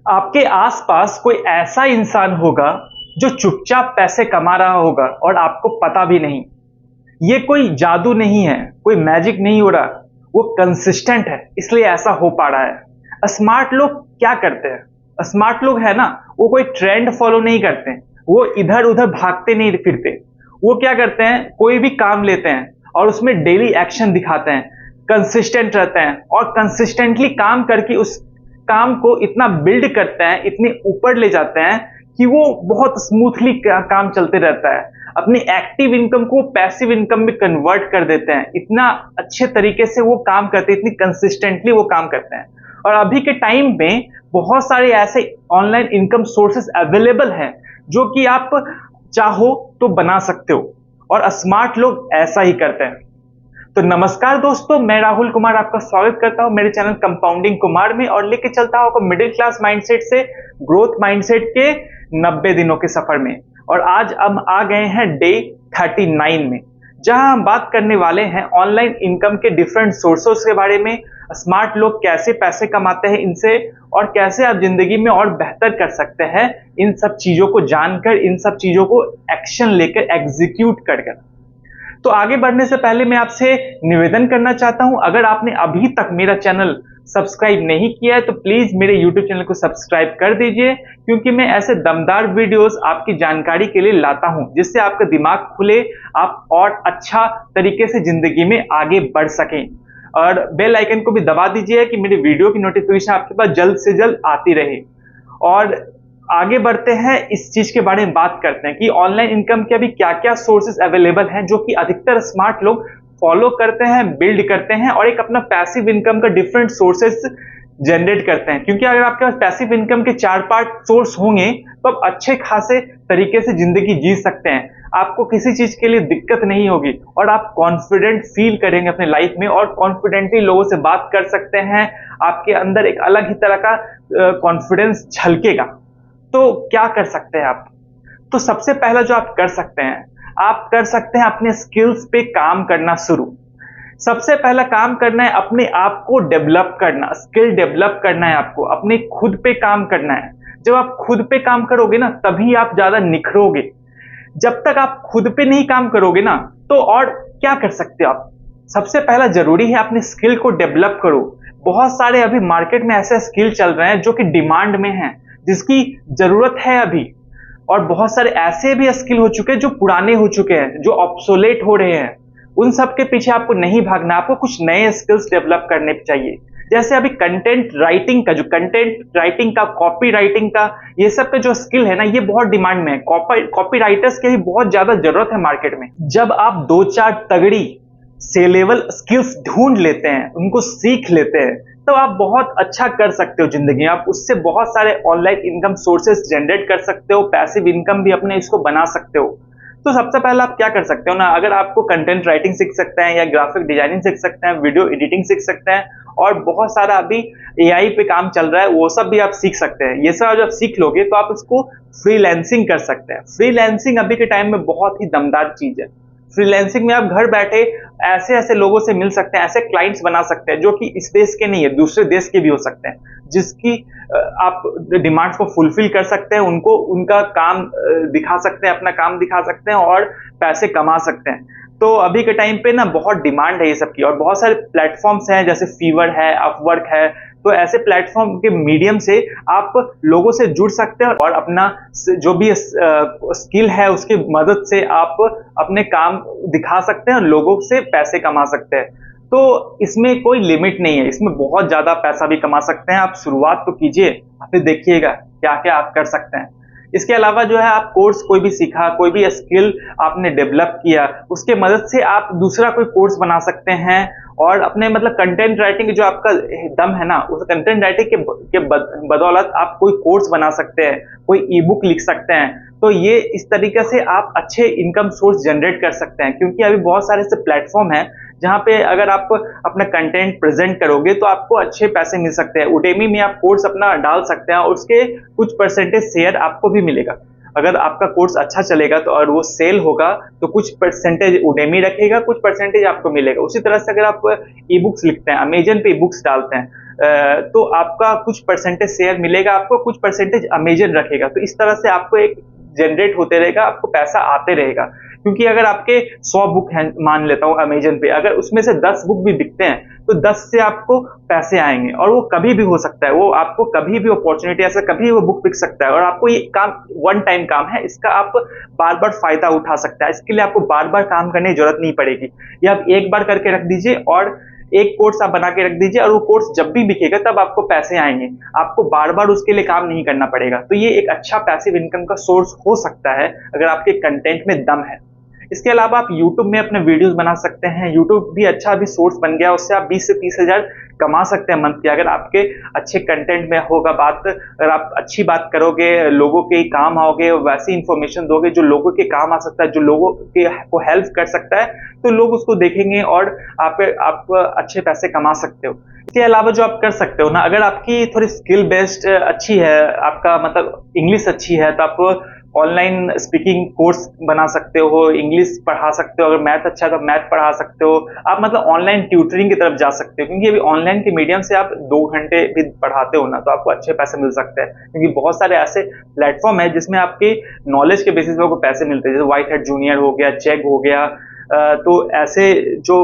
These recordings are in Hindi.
आपके आसपास कोई ऐसा इंसान होगा जो चुपचाप पैसे कमा रहा होगा और आपको पता भी नहीं। ये कोई जादू नहीं है, कोई मैजिक नहीं हो रहा, वो कंसिस्टेंट है, इसलिए ऐसा हो पा रहा है। स्मार्ट लोग क्या करते हैं? स्मार्ट लोग है ना, वो कोई ट्रेंड फॉलो नहीं करते, वो इधर उधर भागते नहीं फिरते। वो क्या करते हैं, कोई भी काम लेते हैं और उसमें डेली एक्शन दिखाते हैं, कंसिस्टेंट रहते हैं और कंसिस्टेंटली काम करके उस काम को इतना बिल्ड करते हैं, इतने ऊपर ले जाते हैं कि वो बहुत स्मूथली काम चलते रहता है। अपनी एक्टिव इनकम को पैसिव इनकम में कन्वर्ट कर देते हैं। इतना अच्छे तरीके से वो काम करते हैं, इतनी कंसिस्टेंटली वो काम करते हैं। और अभी के टाइम में बहुत सारे ऐसे ऑनलाइन इनकम सोर्सेस अवेलेबल हैं जो कि आप चाहो तो बना सकते हो, और स्मार्ट लोग ऐसा ही करते हैं। तो नमस्कार दोस्तों, मैं राहुल कुमार आपका स्वागत करता हूं मेरे चैनल कंपाउंडिंग कुमार में, और लेके चलता हूं आपको मिडिल क्लास माइंडसेट से ग्रोथ माइंडसेट के 90 दिनों के सफर में। और आज हम आ गए हैं डे 39 में, जहां हम बात करने वाले हैं ऑनलाइन इनकम के डिफरेंट सोर्सेस के बारे में। स्मार्ट लोग कैसे पैसे कमाते हैं इनसे, और कैसे आप जिंदगी में और बेहतर कर सकते हैं इन सब चीजों को जानकर, इन सब चीजों को एक्शन लेकर, एग्जीक्यूट कर। तो आगे बढ़ने से पहले मैं आपसे निवेदन करना चाहता हूं, अगर आपने अभी तक मेरा चैनल सब्सक्राइब नहीं किया है तो प्लीज मेरे YouTube चैनल को सब्सक्राइब कर दीजिए, क्योंकि मैं ऐसे दमदार वीडियोस आपकी जानकारी के लिए लाता हूं जिससे आपका दिमाग खुले, आप और अच्छा तरीके से जिंदगी में आगे बढ़ सकें। और बेल आइकन को भी दबा दीजिए कि मेरी वीडियो की नोटिफिकेशन आपके पास जल्द से जल्द आती रहे। और आगे बढ़ते हैं, इस चीज के बारे में बात करते हैं कि ऑनलाइन इनकम के अभी क्या क्या सोर्सेस अवेलेबल हैं जो कि अधिकतर स्मार्ट लोग फॉलो करते हैं, बिल्ड करते हैं, और एक अपना पैसिव इनकम का डिफरेंट सोर्सेस जनरेट करते हैं। क्योंकि अगर आपके पास पैसिव इनकम के 4-5 सोर्स होंगे तो आप अच्छे खासे तरीके से जिंदगी जी सकते हैं। आपको किसी चीज के लिए दिक्कत नहीं होगी और आप कॉन्फिडेंट फील करेंगे अपने लाइफ में, और कॉन्फिडेंटली लोगों से बात कर सकते हैं। आपके अंदर एक अलग ही तरह का कॉन्फिडेंस झलकेगा। तो क्या कर सकते हैं आप? तो सबसे पहला जो आप कर सकते हैं, आप कर सकते हैं अपने स्किल्स पे काम करना शुरू। सबसे पहला काम करना है अपने आप को डेवलप करना, स्किल डेवलप करना है, आपको अपने खुद पे काम करना है। जब आप खुद पे काम करोगे ना, तभी आप ज्यादा निखरोगे। जब तक आप खुद पे नहीं काम करोगे ना, तो और क्या कर सकते हो आप? सबसे पहला जरूरी है अपने स्किल को डेवलप करो। बहुत सारे अभी मार्केट में ऐसे स्किल चल रहे हैं जो कि डिमांड में हैं, जिसकी जरूरत है अभी। और बहुत सारे ऐसे भी स्किल हो चुके हैं जो पुराने हो चुके हैं, जो ऑब्सोलेट हो रहे हैं। उन सब के पीछे आपको नहीं भागना, आपको कुछ नए स्किल्स डेवलप करने चाहिए। जैसे अभी कंटेंट राइटिंग का, जो कंटेंट राइटिंग का, कॉपी राइटिंग का, ये सब का जो स्किल है ना, ये बहुत डिमांड में है। कॉपी राइटर्स की भी बहुत ज्यादा जरूरत है मार्केट में। जब आप 2-4 तगड़ी से लेवल स्किल्स ढूंढ लेते हैं, उनको सीख लेते हैं, तो आप बहुत अच्छा कर सकते हो जिंदगी में। आप उससे बहुत सारे ऑनलाइन इनकम सोर्सेस जनरेट कर सकते हो, पैसिव इनकम भी अपने इसको बना सकते हो। तो सबसे पहले आप क्या कर सकते हो ना, अगर आपको कंटेंट राइटिंग सीख सकते हैं, या ग्राफिक डिजाइनिंग सीख सकते हैं, वीडियो एडिटिंग सीख सकते हैं, और बहुत सारा अभी एआई पे काम चल रहा है, वो सब भी आप सीख सकते हैं। ये सब जब सीख लोगे तो आप इसको फ्रीलांसिंग कर सकते हैं। फ्रीलांसिंग अभी के टाइम में बहुत ही दमदार चीज है। फ्रीलांसिंग में आप घर बैठे ऐसे ऐसे लोगों से मिल सकते हैं, ऐसे क्लाइंट्स बना सकते हैं जो कि इस देश के नहीं है, दूसरे देश के भी हो सकते हैं, जिसकी आप डिमांड्स को फुलफिल कर सकते हैं, उनको उनका काम दिखा सकते हैं, अपना काम दिखा सकते हैं और पैसे कमा सकते हैं। तो अभी के टाइम पे ना बहुत डिमांड है ये सब की, और बहुत सारे प्लेटफॉर्म्स हैं जैसे फीवर है, अपवर्क है। तो ऐसे प्लेटफॉर्म के मीडियम से आप लोगों से जुड़ सकते हैं, और अपना जो भी स्किल है उसकी मदद से आप अपने काम दिखा सकते हैं और लोगों से पैसे कमा सकते हैं। तो इसमें कोई लिमिट नहीं है, इसमें बहुत ज्यादा पैसा भी कमा सकते हैं। आप शुरुआत तो कीजिए, फिर देखिएगा क्या क्या आप कर सकते हैं। इसके अलावा जो है, आप कोर्स कोई भी सीखा, कोई भी स्किल आपने डेवलप किया, उसके मदद से आप दूसरा कोई कोर्स बना सकते हैं, और अपने मतलब कंटेंट राइटिंग जो आपका दम है ना, उस कंटेंट राइटिंग के बदौलत आप कोई कोर्स बना सकते हैं, कोई ई बुक लिख सकते हैं। तो ये इस तरीके से आप अच्छे इनकम सोर्स जनरेट कर सकते हैं, क्योंकि अभी बहुत सारे ऐसे प्लेटफॉर्म हैं जहां पे अगर आप अपना कंटेंट प्रेजेंट करोगे तो आपको अच्छे पैसे मिल सकते हैं। उडेमी में आप कोर्स अपना डाल सकते हैं और उसके कुछ परसेंटेज शेयर आपको भी मिलेगा। अगर आपका कोर्स अच्छा चलेगा तो, और वो सेल होगा, तो कुछ परसेंटेज उडेमी रखेगा, कुछ परसेंटेज आपको मिलेगा। उसी तरह से अगर आप ई बुक्स लिखते हैं, अमेजन पे ई बुक्स डालते हैं, तो आपका कुछ परसेंटेज शेयर मिलेगा आपको, कुछ परसेंटेज अमेजन रखेगा। तो इस तरह से आपको एक जनरेट होते रहेगा, आपको पैसा आते रहेगा। क्योंकि अगर आपके 100 बुक हैं मान लेता हूँ अमेजन पे, अगर उसमें से 10 बुक भी बिकते हैं तो 10 से आपको पैसे आएंगे, और वो कभी भी हो सकता है, वो आपको कभी भी अपॉर्चुनिटी ऐसा कभी वो बुक बिक सकता है। और आपको ये काम वन टाइम काम है, इसका आप बार बार फायदा उठा सकते हैं। इसके लिए आपको बार बार काम करने की जरूरत नहीं पड़ेगी। ये आप एक बार करके रख दीजिए और एक कोर्स आप बना के रख दीजिए, और वो कोर्स जब भी बिकेगा तब आपको पैसे आएंगे। आपको बार बार उसके लिए काम नहीं करना पड़ेगा। तो ये एक अच्छा पैसिव इनकम का सोर्स हो सकता है अगर आपके कंटेंट में दम है। इसके अलावा आप YouTube में अपने वीडियोस बना सकते हैं। YouTube भी अच्छा अभी सोर्स बन गया, उससे आप 20 से 30 हजार कमा सकते हैं मंथ के, अगर आपके अच्छे कंटेंट में होगा बात। अगर आप अच्छी बात करोगे, लोगों के काम आओगे, वैसी इंफॉर्मेशन दोगे जो लोगों के काम आ सकता है, जो लोगों के को हेल्प कर सकता है, तो लोग उसको देखेंगे और आप अच्छे पैसे कमा सकते हो। इसके अलावा जो आप कर सकते हो ना, अगर आपकी थोड़ी स्किल बेस्ड अच्छी है, आपका मतलब इंग्लिश अच्छी है, तो आप ऑनलाइन स्पीकिंग कोर्स बना सकते हो, इंग्लिश पढ़ा सकते हो। अगर मैथ अच्छा है तो मैथ पढ़ा सकते हो आप, मतलब ऑनलाइन ट्यूटरिंग की तरफ जा सकते हो। क्योंकि अभी ऑनलाइन के मीडियम से आप 2 घंटे भी पढ़ाते हो ना, तो आपको अच्छे पैसे मिल सकते हैं। क्योंकि बहुत सारे ऐसे प्लेटफॉर्म है जिसमें आपके नॉलेज के बेसिस पे आपको पैसे मिलते हैं, जैसे व्हाइट हैट जूनियर हो गया, चेक हो गया। तो ऐसे जो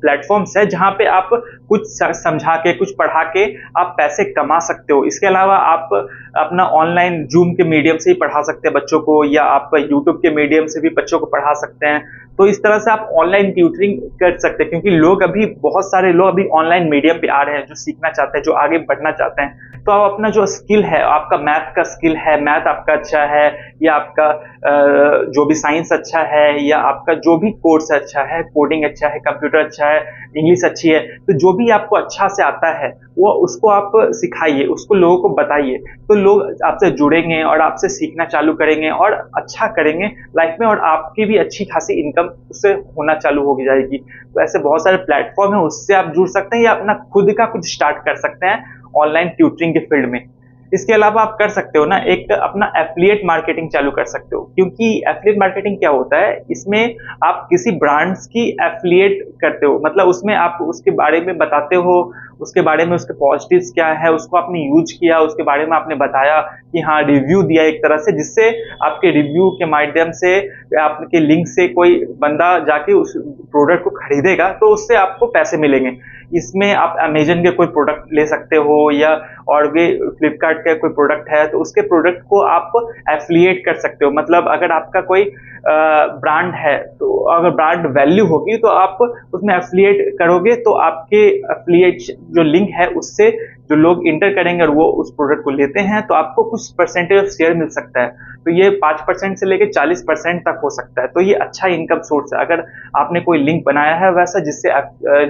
प्लेटफॉर्म्स है जहाँ पे आप कुछ समझा के, कुछ पढ़ा के आप पैसे कमा सकते हो। इसके अलावा आप अपना ऑनलाइन जूम के मीडियम से ही पढ़ा सकते हैं बच्चों को, या आप यूट्यूब के मीडियम से भी बच्चों को पढ़ा सकते हैं। तो इस तरह से आप ऑनलाइन ट्यूटरिंग कर सकते हैं, क्योंकि लोग अभी बहुत सारे लोग अभी ऑनलाइन मीडियम पे आ रहे हैं, जो सीखना चाहते हैं, जो आगे बढ़ना चाहते हैं। तो आप अपना जो स्किल है, आपका मैथ का स्किल है, मैथ आपका अच्छा है, या आपका जो भी साइंस अच्छा है, या आपका जो भी कोर्स अच्छा है, कोडिंग अच्छा है, कंप्यूटर अच्छा है, इंग्लिश अच्छी है, तो जो भी आपको अच्छा से आता है वो उसको आप सिखाइए, उसको लोगों को बताइए। तो लोग आपसे जुड़ेंगे और आपसे सीखना चालू करेंगे और अच्छा करेंगे लाइफ में, और आपकी भी अच्छी खासी इनकम उससे होना चालू हो जाएगी। तो ऐसे बहुत सारे प्लेटफॉर्म है, उससे आप जुड़ सकते हैं, या अपना खुद का कुछ स्टार्ट कर सकते हैं ऑनलाइन ट्यूटरिंग के फील्ड में। इसके अलावा आप कर सकते हो ना, एक अपना एफिलिएट मार्केटिंग चालू कर सकते हो। क्योंकि एफिलिएट मार्केटिंग क्या होता है, इसमें आप किसी ब्रांड्स की एफिलिएट करते हो, मतलब उसमें आप उसके बारे में बताते हो, उसके बारे में उसके पॉजिटिव्स क्या है, उसको आपने यूज किया, उसके बारे में आपने बताया कि हाँ, रिव्यू दिया एक तरह से, जिससे आपके रिव्यू के माध्यम से, आपके लिंक से कोई बंदा जाके उस प्रोडक्ट को खरीदेगा, तो उससे आपको पैसे मिलेंगे। इसमें आप अमेजन के कोई प्रोडक्ट ले सकते हो, या और भी फ्लिपकार्ट का कोई प्रोडक्ट है तो उसके प्रोडक्ट को आप एफिलिएट कर सकते हो। मतलब अगर आपका कोई ब्रांड है, तो अगर ब्रांड वैल्यू होगी तो आप उसमें एफिलिएट करोगे, तो आपके एफिलिएट जो लिंक है उससे जो लोग इंटर करेंगे और वो उस प्रोडक्ट को लेते हैं, तो आपको कुछ परसेंटेज ऑफ शेयर मिल सकता है। तो ये 5% से लेकर 40% तक हो सकता है। तो ये अच्छा इनकम सोर्स है अगर आपने कोई लिंक बनाया है वैसा, जिससे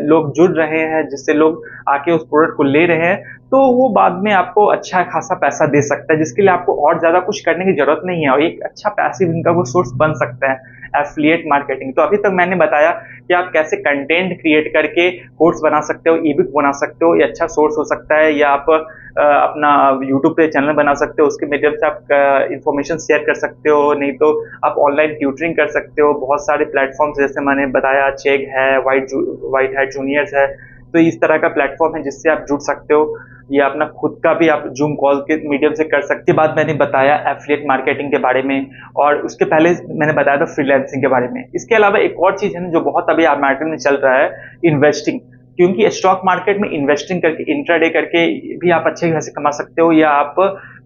लोग जुड़ रहे हैं, जिससे लोग आके उस प्रोडक्ट को ले रहे हैं, तो वो बाद में आपको अच्छा खासा पैसा दे सकता है, जिसके लिए आपको और ज्यादा कुछ करने की जरूरत नहीं है, और एक अच्छा पैसिव इनकम का सोर्स बन सकता है एफिलिएट मार्केटिंग। तो अभी तक मैंने बताया कि आप कैसे कंटेंट क्रिएट करके कोर्स बना सकते हो, ईबुक बना सकते हो, ये अच्छा सोर्स हो सकता है, या आप अपना यूट्यूब पे चैनल बना सकते हो, उसके मीडियम से आप इंफॉर्मेशन शेयर कर सकते हो, नहीं तो आप ऑनलाइन ट्यूटरिंग कर सकते हो। बहुत सारे प्लेटफॉर्म्स जैसे मैंने बताया, चेक है, व्हाइट हैट जूनियर्स है, तो इस तरह का प्लेटफॉर्म है जिससे आप जुड़ सकते हो, या अपना खुद का भी आप जूम कॉल के मीडियम से कर सकते हैं। बाद मैंने बताया एफिलिएट मार्केटिंग के बारे में, और उसके पहले मैंने बताया था फ्रीलांसिंग के बारे में। इसके अलावा एक और चीज है जो बहुत अभी मार्केट में चल रहा है, इन्वेस्टिंग। क्योंकि स्टॉक मार्केट में इन्वेस्टिंग करके, इंट्राडे करके भी आप अच्छे पैसे कमा सकते हो, या आप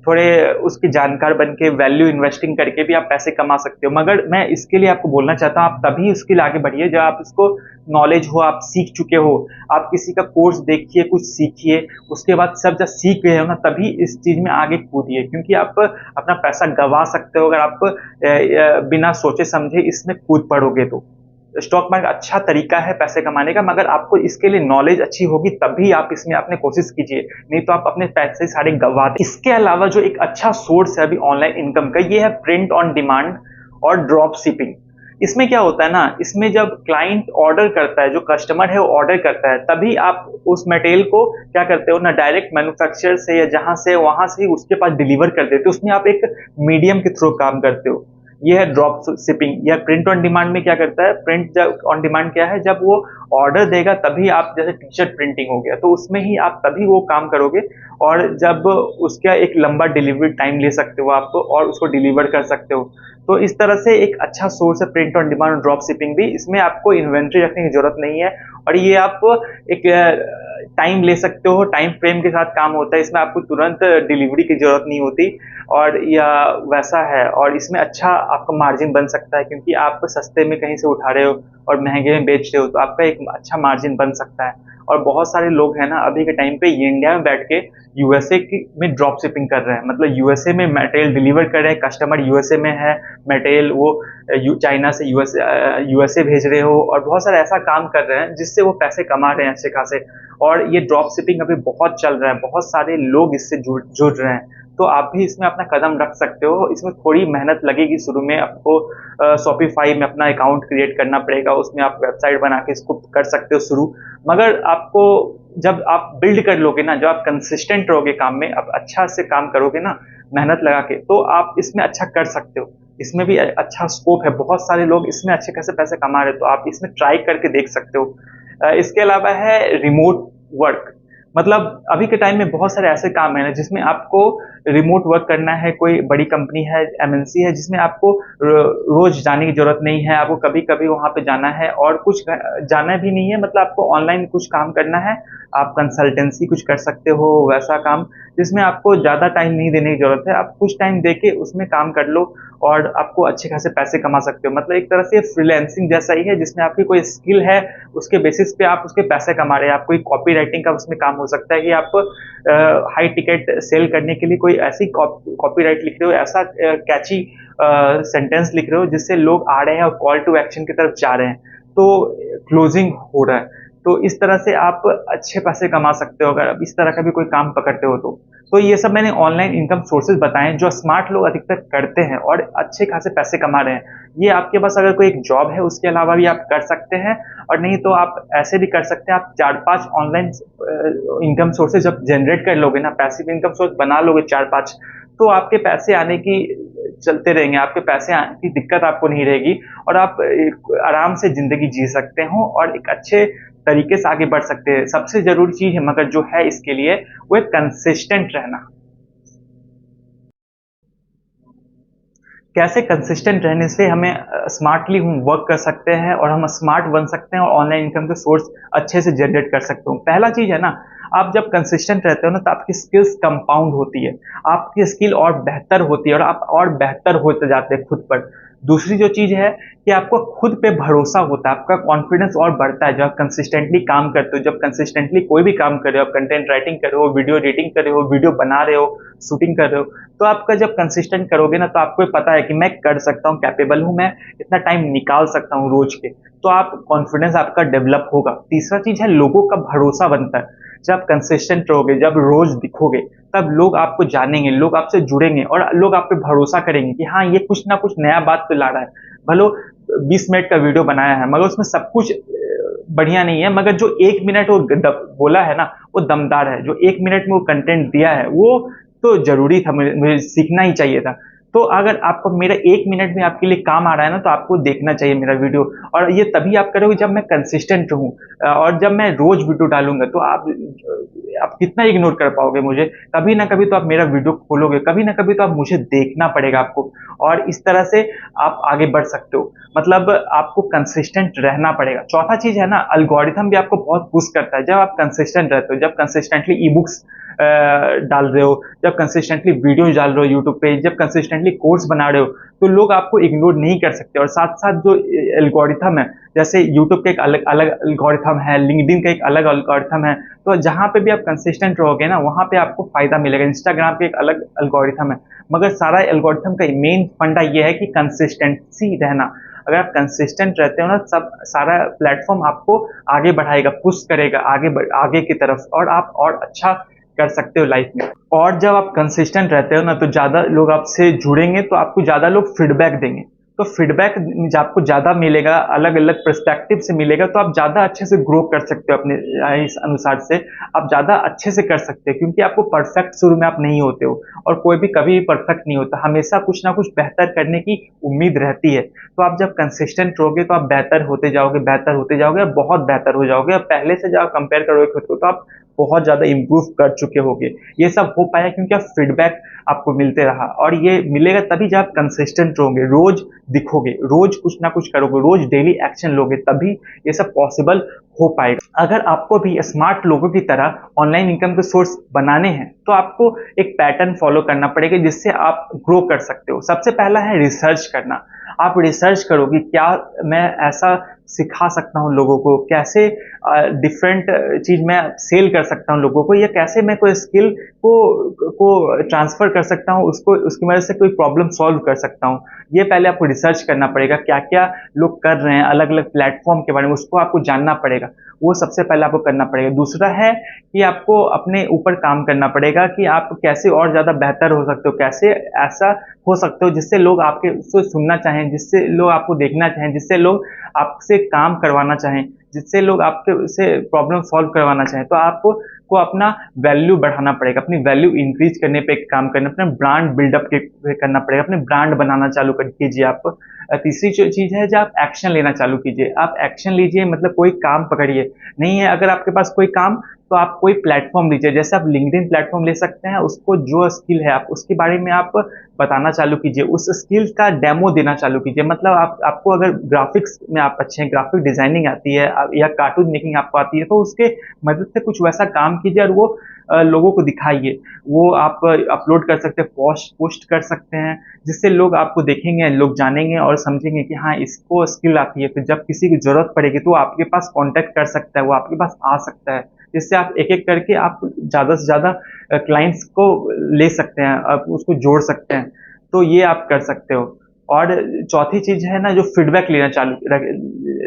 थोड़े उसके जानकार बन के वैल्यू इन्वेस्टिंग करके भी आप पैसे कमा सकते हो। मगर मैं इसके लिए आपको बोलना चाहता हूँ, आप तभी उसके लिए आगे बढ़िए जब आप इसको नॉलेज हो, आप सीख चुके हो, आप किसी का कोर्स देखिए, कुछ सीखिए, उसके बाद सब जब सीख गए हो ना, तभी इस चीज में आगे कूदिए। क्योंकि आप अपना पैसा गंवा सकते हो अगर आप बिना सोचे समझे इसमें कूद पड़ोगे। तो स्टॉक मार्केट अच्छा तरीका है पैसे कमाने का, मगर आपको इसके लिए नॉलेज अच्छी होगी तभी आप इसमें अपने कोशिश कीजिए, नहीं तो आप अपने पैसे सारे गंवा दें। इसके अलावा जो एक अच्छा सोर्स है अभी ऑनलाइन इनकम का, ये है प्रिंट ऑन डिमांड और ड्रॉप शिपिंग। इसमें क्या होता है ना, इसमें जब क्लाइंट ऑर्डर करता है, जो कस्टमर है वो ऑर्डर करता है, तभी आप उस मटेरियल को क्या करते हो ना, डायरेक्ट मैन्युफैक्चरर से या जहां से वहां से ही उसके पास डिलीवर कर देते हो। उसमें आप एक मीडियम के थ्रू काम करते हो। ये है ड्रॉप शिपिंग। या प्रिंट ऑन डिमांड में क्या करता है, प्रिंट ऑन डिमांड क्या है, जब वो ऑर्डर देगा तभी आप, जैसे टी शर्ट प्रिंटिंग हो गया तो उसमें ही आप तभी वो काम करोगे, और जब उसका एक लंबा डिलीवरी टाइम ले सकते हो आप और उसको डिलीवर कर सकते हो। तो इस तरह से एक अच्छा सोर्स है प्रिंट ऑन डिमांड और ड्रॉप शिपिंग भी। इसमें आपको इन्वेंट्री रखने की जरूरत नहीं है, और ये आप एक टाइम ले सकते हो, टाइम फ्रेम के साथ काम होता है, इसमें आपको तुरंत डिलीवरी की जरूरत नहीं होती, और या वैसा है। और इसमें अच्छा आपका मार्जिन बन सकता है, क्योंकि आप सस्ते में कहीं से उठा रहे हो और महंगे में बेच रहे हो, तो आपका एक अच्छा मार्जिन बन सकता है। और बहुत सारे लोग हैं ना अभी के टाइम पे, ये इंडिया में बैठ के यूएसए में ड्रॉप शिपिंग कर रहे हैं, मतलब यूएसए में मटेरियल डिलीवर कर रहे हैं, कस्टमर यूएसए में है, मटेरियल वो चाइना से यूएसए भेज रहे हो, और बहुत सारे ऐसा काम कर रहे हैं जिससे वो पैसे कमा रहे हैं अच्छे खासे। और ये ड्रॉप शिपिंग अभी बहुत चल रहा है, बहुत सारे लोग इससे जुड़ रहे हैं, तो आप भी इसमें अपना कदम रख सकते हो। इसमें थोड़ी मेहनत लगेगी शुरू में, आपको शॉपिफाई में अपना अकाउंट क्रिएट करना पड़ेगा, उसमें आप वेबसाइट बना के इसको कर सकते हो शुरू। मगर आपको जब आप बिल्ड कर लोगे ना, जब आप कंसिस्टेंट रहोगे काम में, आप अच्छा से काम करोगे ना मेहनत लगा के, तो आप इसमें अच्छा कर सकते हो। इसमें भी अच्छा स्कोप है, बहुत सारे लोग इसमें अच्छे खासे पैसे कमा रहे हैं, तो आप इसमें ट्राई करके देख सकते हो। इसके अलावा है रिमोट वर्क। मतलब अभी के टाइम में बहुत सारे ऐसे काम है ना जिसमें आपको रिमोट वर्क करना है, कोई बड़ी कंपनी है, एमएनसी है, जिसमें आपको रोज जाने की जरूरत नहीं है, आपको कभी कभी वहां पे जाना है, और कुछ जाना भी नहीं है, मतलब आपको ऑनलाइन कुछ काम करना है, आप कंसल्टेंसी कुछ कर सकते हो, वैसा काम जिसमें आपको ज्यादा टाइम नहीं देने की जरूरत है, आप कुछ टाइम देके उसमें काम कर लो और आपको अच्छे खासे पैसे कमा सकते हो। मतलब एक तरह से फ्रीलैंसिंग जैसा ही है, जिसमें आपकी कोई स्किल है, उसके बेसिस पे आप उसके पैसे कमा रहे हैं। आप कोई कॉपी राइटिंग का उसमें काम हो सकता है कि आप हाई टिकट सेल करने के लिए कोई ऐसी कॉपी राइट लिख रहे हो, ऐसा कैची सेंटेंस लिख रहे हो जिससे लोग आ रहे हैं और कॉल टू एक्शन की तरफ जा रहे हैं, तो क्लोजिंग हो रहा है। तो इस तरह से आप अच्छे पैसे कमा सकते हो अगर आप इस तरह का भी कोई काम पकड़ते हो तो ये सब मैंने ऑनलाइन इनकम सोर्सेज बताए जो स्मार्ट लोग अधिकतर करते हैं और अच्छे खासे पैसे कमा रहे हैं। ये आपके पास अगर कोई एक जॉब है उसके अलावा भी आप कर सकते हैं, और नहीं तो आप ऐसे भी कर सकते हैं। आप 4-5 ऑनलाइन इनकम सोर्सेज जब जनरेट कर लोगे ना, पैसिव इनकम सोर्स बना लोगे 4-5, तो आपके पैसे आने की चलते रहेंगे, आपके पैसे आने की दिक्कत आपको नहीं रहेगी, और आप आराम से जिंदगी जी सकते हो और एक अच्छे तरीके से आगे बढ़ सकते हैं। सबसे जरूरी चीज है मगर जो है इसके लिए, वो है कंसिस्टेंट रहना। कैसे कंसिस्टेंट रहने से हमें स्मार्टली हम वर्क कर सकते हैं और हम स्मार्ट बन सकते हैं और ऑनलाइन इनकम के सोर्स अच्छे से जनरेट कर सकते हो। पहला चीज है ना, आप जब कंसिस्टेंट रहते हो ना तो आपकी स्किल्स कंपाउंड होती है, आपकी स्किल और बेहतर होती है और आप और बेहतर होते जाते हैं खुद पर। दूसरी जो चीज है कि आपको खुद पे भरोसा होता है, आपका कॉन्फिडेंस और बढ़ता है जब आप कंसिस्टेंटली काम करते हो। जब कंसिस्टेंटली कोई भी काम कर रहे हो, आप कंटेंट राइटिंग कर रहे हो, वीडियो एडिटिंग कर रहे हो, वीडियो बना रहे हो, शूटिंग कर रहे हो, तो आपका जब कंसिस्टेंट करोगे ना तो आपको पता है कि मैं कर सकता हूँ, कैपेबल हूँ, मैं इतना टाइम निकाल सकता हूँ रोज के, तो आप कॉन्फिडेंस आपका डेवलप होगा। तीसरा चीज है लोगों का भरोसा बनता है। जब कंसिस्टेंट रहोगे, जब रोज दिखोगे, तब लोग आपको जानेंगे, लोग आपसे जुड़ेंगे और लोग आप पे भरोसा करेंगे कि हाँ ये कुछ ना कुछ नया बात पे ला रहा है। भलो 20 मिनट का वीडियो बनाया है मगर उसमें सब कुछ बढ़िया नहीं है, मगर जो 1 मिनट वो बोला है ना वो दमदार है, जो 1 मिनट में वो कंटेंट दिया है वो तो जरूरी था, मुझे सीखना ही चाहिए था। तो अगर आपको मेरा 1 मिनट में आपके लिए काम आ रहा है ना तो आपको देखना चाहिए मेरा वीडियो, और ये तभी आप करोगे जब मैं कंसिस्टेंट रहूं, और जब मैं रोज वीडियो डालूंगा तो आप कितना इग्नोर कर पाओगे मुझे, कभी ना कभी तो आप मेरा वीडियो खोलोगे, कभी ना कभी तो आप मुझे देखना पड़ेगा आपको, और इस तरह से आप आगे बढ़ सकते हो। मतलब आपको कंसिस्टेंट रहना पड़ेगा। चौथा चीज है ना, एल्गोरिथम भी आपको बहुत पुश करता है जब आप कंसिस्टेंट रहते हो, जब कंसिस्टेंटली ई बुक्स डाल रहे हो, जब कंसिस्टेंटली वीडियो डाल रहे हो यूट्यूब पे, जब कंसिस्टेंटली कोर्स बना रहे हो, तो लोग आपको इग्नोर नहीं कर सकते। और साथ साथ जो एल्गोरिथम है, जैसे यूट्यूब का एक अलग अलग एल्गोरिथम है, लिंक्डइन का एक अलग एल्गोरिथम है, तो जहां पे भी आप कंसिस्टेंट रहोगे ना वहां पे आपको फायदा मिलेगा। इंस्टाग्राम पे एक अलग एल्गोरिथम है, मगर सारा एल्गोरिथम का मेन फंडा ये है कि कंसिस्टेंसी रहना। अगर आप कंसिस्टेंट रहते हो ना, सब सारा प्लेटफॉर्म आपको आगे बढ़ाएगा, पुश करेगा आगे की तरफ, और आप और अच्छा कर सकते हो लाइफ में। और जब आप कंसिस्टेंट रहते हो ना तो ज्यादा लोग आपसे जुड़ेंगे, तो आपको ज्यादा लोग फीडबैक देंगे, तो फीडबैक जब आपको ज़्यादा मिलेगा, अलग अलग पर्सपेक्टिव से मिलेगा, तो आप ज़्यादा अच्छे से ग्रो कर सकते हो अपने इस अनुसार से। आप ज़्यादा अच्छे से कर सकते हो, क्योंकि आपको परफेक्ट शुरू में आप नहीं होते हो, और कोई भी कभी भी परफेक्ट नहीं होता। हमेशा कुछ ना कुछ बेहतर करने की उम्मीद रहती है। तो आप जब कंसिस्टेंट रहोगे तो आप बेहतर होते जाओगे, बेहतर होते जाओगे, और बहुत बेहतर हो जाओगे। और पहले से जब आप कंपेयर करोगे खुद को, तो आप बहुत ज़्यादा इम्प्रूव कर चुके होगे। ये सब हो पाया क्योंकि आप फीडबैक आपको मिलते रहा, और ये मिलेगा तभी जब आप कंसिस्टेंट रहोगे, रोज दिखोगे, रोज कुछ ना कुछ करोगे, रोज डेली एक्शन लोगे, तभी ये सब पॉसिबल हो पाएगा। अगर आपको भी स्मार्ट लोगों की तरह ऑनलाइन इनकम के सोर्स बनाने हैं, तो आपको एक पैटर्न फॉलो करना पड़ेगा जिससे आप ग्रो कर सकते हो। सबसे पहला है रिसर्च करना। आप रिसर्च करो कि क्या मैं ऐसा सिखा सकता हूँ लोगों को, कैसे डिफरेंट चीज मैं सेल कर सकता हूँ लोगों को, या कैसे मैं कोई स्किल को ट्रांसफर कर सकता हूँ, उसको उसकी वजह से कोई प्रॉब्लम सॉल्व कर सकता हूँ। ये पहले आपको रिसर्च करना पड़ेगा, क्या क्या लोग कर रहे हैं अलग अलग प्लेटफॉर्म के बारे में, उसको आपको जानना पड़ेगा। वो सबसे पहले आपको करना पड़ेगा। दूसरा है कि आपको अपने ऊपर काम करना पड़ेगा कि आप कैसे और ज़्यादा बेहतर हो सकते हो, कैसे ऐसा हो सकते हो जिससे लोग आपके उसको सुनना चाहें, जिससे लोग आपको देखना चाहें, जिससे लोग आपसे काम करवाना चाहें, जिससे लोग आपके से प्रॉब्लम सॉल्व करवाना चाहें। तो आपको अपना वैल्यू बढ़ाना पड़ेगा, अपनी वैल्यू इंक्रीज करने पे काम करना, अपना ब्रांड बिल्डअप करना पड़ेगा, अपने ब्रांड बनाना चालू कर कीजिए आप। तीसरी जो चीज़ है, जब आप एक्शन लेना चालू कीजिए। आप एक्शन लीजिए, मतलब कोई काम पकड़िए। नहीं है अगर आपके पास कोई काम, तो आप कोई प्लेटफॉर्म लीजिए। जैसे आप लिंक्डइन प्लेटफॉर्म ले सकते हैं, उसको जो स्किल है आप उसके बारे में आप बताना चालू कीजिए, उस स्किल का डेमो देना चालू कीजिए। मतलब आपको अगर ग्राफिक्स में आप अच्छे हैं, ग्राफिक डिजाइनिंग आती है, या कार्टून मेकिंग आपको आती है, तो उसके मदद से कुछ वैसा काम कीजिए और वो लोगों को दिखाइए। वो आप अपलोड कर सकते हैं, पोस्ट कर सकते हैं, जिससे लोग आपको देखेंगे, लोग जानेंगे और समझेंगे कि हाँ, इसको स्किल आती है। फिर जब किसी की जरूरत पड़ेगी तो वो आपके पास कांटेक्ट कर सकता है, वो आपके पास आ सकता है। जिससे आप एक एक करके आप ज़्यादा से ज़्यादा क्लाइंट्स को ले सकते हैं, आप उसको जोड़ सकते हैं। तो ये आप कर सकते हो। और चौथी चीज़ है ना, जो फीडबैक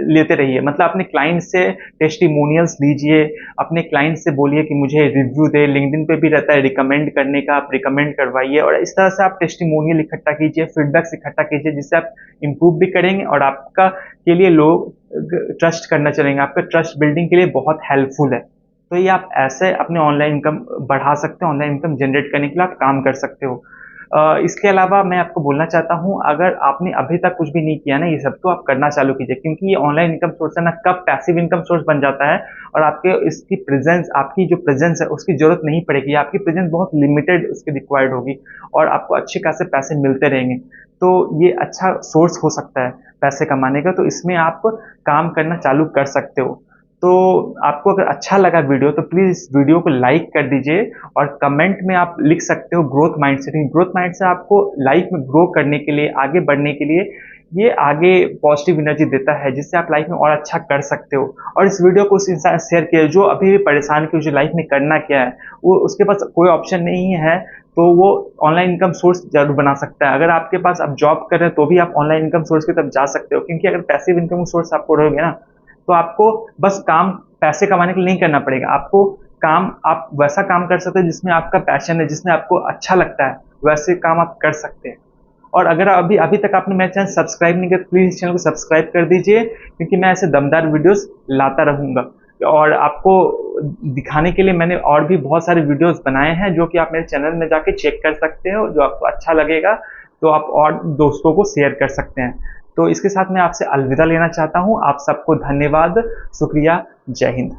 लेते रहिए। मतलब अपने क्लाइंट से टेस्टिमोनियल्स लीजिए, अपने क्लाइंट से बोलिए कि मुझे रिव्यू दे। लिंक्डइन पे भी रहता है रिकमेंड करने का, आप रिकमेंड करवाइए, और इस तरह से आप टेस्टिमोनियल इकट्ठा कीजिए, फीडबैक्स इकट्ठा कीजिए, जिससे आप इम्प्रूव भी करेंगे और आपका के लिए लोग ट्रस्ट करना चलेंगे। आपका ट्रस्ट बिल्डिंग के लिए बहुत हेल्पफुल है। तो ये आप ऐसे अपने ऑनलाइन इनकम बढ़ा सकते हो, ऑनलाइन इनकम जनरेट करने के लिए आप काम कर सकते हो। इसके अलावा मैं आपको बोलना चाहता हूँ, अगर आपने अभी तक कुछ भी नहीं किया ना ये सब, तो आप करना चालू कीजिए, क्योंकि ये ऑनलाइन इनकम सोर्स है ना, कब पैसिव इनकम सोर्स बन जाता है और आपके इसकी प्रेजेंस, आपकी जो प्रेजेंस है उसकी जरूरत नहीं पड़ेगी। आपकी प्रेजेंस बहुत लिमिटेड उसकी रिक्वायर्ड होगी और आपको अच्छे खासे पैसे मिलते रहेंगे। तो ये अच्छा सोर्स हो सकता है पैसे कमाने का। तो इसमें आप काम करना चालू कर सकते हो। तो आपको अगर अच्छा लगा वीडियो, तो प्लीज़ इस वीडियो को लाइक कर दीजिए, और कमेंट में आप लिख सकते हो ग्रोथ माइंडसेट। ग्रोथ माइंडसेट आपको लाइफ में ग्रो करने के लिए, आगे बढ़ने के लिए, ये आगे पॉजिटिव एनर्जी देता है, जिससे आप लाइफ में और अच्छा कर सकते हो। और इस वीडियो को उस इंसान शेयर किया जो अभी भी परेशान कि जो लाइफ में करना क्या है, वो उसके पास कोई ऑप्शन नहीं है, तो वो ऑनलाइन इनकम सोर्स जरूर बना सकता है। अगर आपके पास आप जॉब कर रहे हैं तो भी आप ऑनलाइन इनकम सोर्स की तरफ जा सकते हो, क्योंकि अगर पैसिव इनकम सोर्स आपको रहोगे ना, तो आपको बस काम पैसे कमाने के लिए नहीं करना पड़ेगा। आपको काम, आप वैसा काम कर सकते हैं जिसमें आपका पैशन है, जिसमें आपको अच्छा लगता है, वैसे काम आप कर सकते हैं। और अगर अभी अभी तक आपने मेरा चैनल सब्सक्राइब नहीं किया, तो प्लीज़ इस चैनल को सब्सक्राइब कर दीजिए, क्योंकि मैं ऐसे दमदार वीडियोस लाता रहूँगा। और आपको दिखाने के लिए मैंने और भी बहुत सारे वीडियोस बनाए हैं, जो कि आप मेरे चैनल में जाके चेक कर सकते हो। जो आपको अच्छा लगेगा तो आप और दोस्तों को शेयर कर सकते हैं। तो इसके साथ मैं आपसे अलविदा लेना चाहता हूँ। आप सबको धन्यवाद, शुक्रिया, जय हिंद।